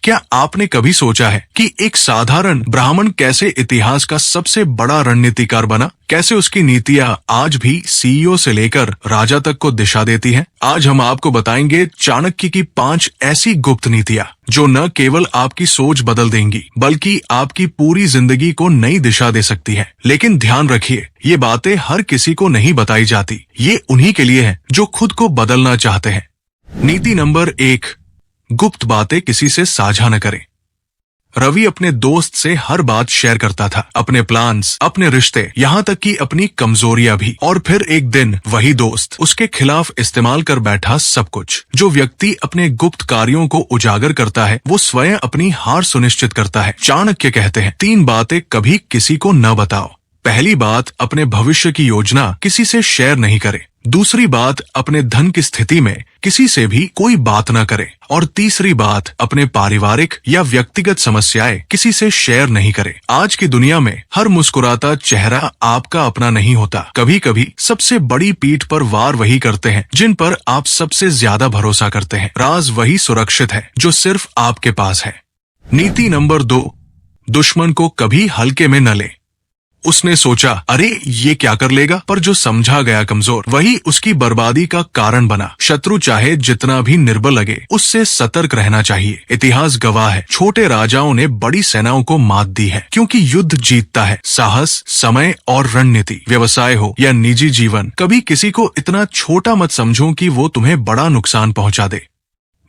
क्या आपने कभी सोचा है कि एक साधारण ब्राह्मण कैसे इतिहास का सबसे बड़ा रणनीतिकार बना? कैसे उसकी नीतियां आज भी सीईओ से लेकर राजा तक को दिशा देती हैं? आज हम आपको बताएंगे चाणक्य की 5 ऐसी गुप्त नीतियां जो न केवल आपकी सोच बदल देंगी बल्कि आपकी पूरी जिंदगी को नई दिशा दे सकती है। लेकिन ध्यान रखिए, ये बातें हर किसी को नहीं बताई जाती। ये उन्हीं के लिए है जो खुद को बदलना चाहते हैं। नीति नंबर 1, गुप्त बातें किसी से साझा न करें। रवि अपने दोस्त से हर बात शेयर करता था, अपने प्लान्स, अपने रिश्ते, यहाँ तक कि अपनी कमजोरियां भी। और फिर एक दिन वही दोस्त उसके खिलाफ इस्तेमाल कर बैठा सब कुछ। जो व्यक्ति अपने गुप्त कार्यों को उजागर करता है वो स्वयं अपनी हार सुनिश्चित करता है। चाणक्य कहते हैं 3 बातें कभी किसी को न बताओ। पहली बात, अपने भविष्य की योजना किसी से शेयर नहीं करें। दूसरी बात, अपने धन की स्थिति में किसी से भी कोई बात न करें। और तीसरी बात, अपने पारिवारिक या व्यक्तिगत समस्याएं किसी से शेयर नहीं करें। आज की दुनिया में हर मुस्कुराता चेहरा आपका अपना नहीं होता। कभी कभी सबसे बड़ी पीठ पर वार वही करते हैं जिन पर आप सबसे ज्यादा भरोसा करते हैं। राज वही सुरक्षित है जो सिर्फ आपके पास है। नीति नंबर 2, दुश्मन को कभी हल्के में न ले। उसने सोचा, अरे ये क्या कर लेगा, पर जो समझा गया कमजोर वही उसकी बर्बादी का कारण बना। शत्रु चाहे जितना भी निर्बल लगे, उससे सतर्क रहना चाहिए। इतिहास गवाह है, छोटे राजाओं ने बड़ी सेनाओं को मात दी है क्योंकि युद्ध जीतता है साहस, समय और रणनीति। व्यवसाय हो या निजी जीवन, कभी किसी को इतना छोटा मत समझो कि वो तुम्हें बड़ा नुकसान पहुंचा दे।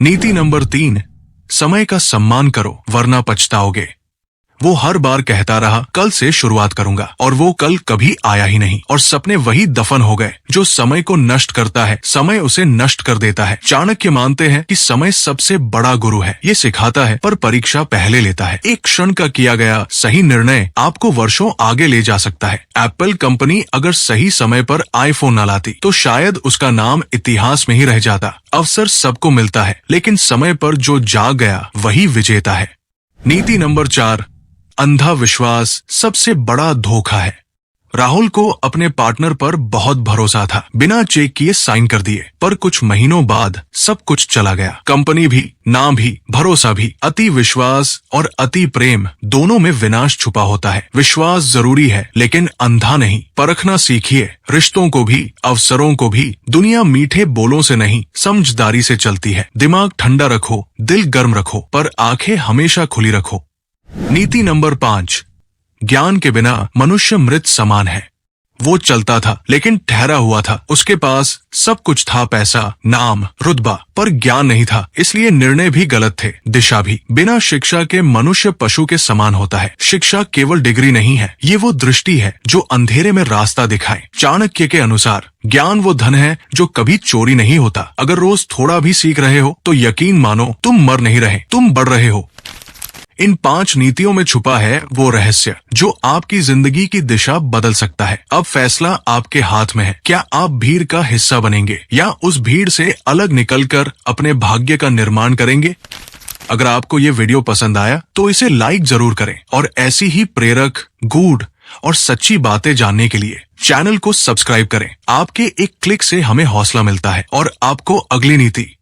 नीति नंबर 3, समय का सम्मान करो वरना पछताओगे। वो हर बार कहता रहा कल से शुरुआत करूंगा, और वो कल कभी आया ही नहीं और सपने वही दफन हो गए। जो समय को नष्ट करता है, समय उसे नष्ट कर देता है। चाणक्य मानते हैं कि समय सबसे बड़ा गुरु है। ये सिखाता है पर परीक्षा पहले लेता है। एक क्षण का किया गया सही निर्णय आपको वर्षों आगे ले जा सकता है। एप्पल कंपनी अगर सही समय पर आईफोन न लाती तो शायद उसका नाम इतिहास में ही रह जाता। अवसर सबको मिलता है, लेकिन समय पर जो जाग गया वही विजेता है। नीति नंबर 4, अंधा विश्वास सबसे बड़ा धोखा है। राहुल को अपने पार्टनर पर बहुत भरोसा था, बिना चेक किए साइन कर दिए, पर कुछ महीनों बाद सब कुछ चला गया। कंपनी भी, नाम भी, भरोसा भी। अति विश्वास और अति प्रेम दोनों में विनाश छुपा होता है। विश्वास जरूरी है लेकिन अंधा नहीं। परखना सीखिए, रिश्तों को भी, अवसरों को भी। दुनिया मीठे बोलों से नहीं, समझदारी से चलती है। दिमाग ठंडा रखो, दिल गर्म रखो, पर आंखें हमेशा खुली रखो। नीति नंबर 5, ज्ञान के बिना मनुष्य मृत समान है। वो चलता था लेकिन ठहरा हुआ था। उसके पास सब कुछ था, पैसा, नाम, रुतबा, पर ज्ञान नहीं था, इसलिए निर्णय भी गलत थे, दिशा भी। बिना शिक्षा के मनुष्य पशु के समान होता है। शिक्षा केवल डिग्री नहीं है, ये वो दृष्टि है जो अंधेरे में रास्ता दिखाए। चाणक्य के अनुसार ज्ञान वो धन है जो कभी चोरी नहीं होता। अगर रोज थोड़ा भी सीख रहे हो तो यकीन मानो तुम मर नहीं रहे, तुम बढ़ रहे हो। इन 5 नीतियों में छुपा है वो रहस्य जो आपकी जिंदगी की दिशा बदल सकता है। अब फैसला आपके हाथ में है। क्या आप भीड़ का हिस्सा बनेंगे या उस भीड़ से अलग निकलकर अपने भाग्य का निर्माण करेंगे? अगर आपको ये वीडियो पसंद आया तो इसे लाइक जरूर करें और ऐसी ही प्रेरक, गूढ़ और सच्ची बातें जानने के लिए चैनल को सब्सक्राइब करें। आपके एक क्लिक से हमें हौसला मिलता है और आपको अगली नीति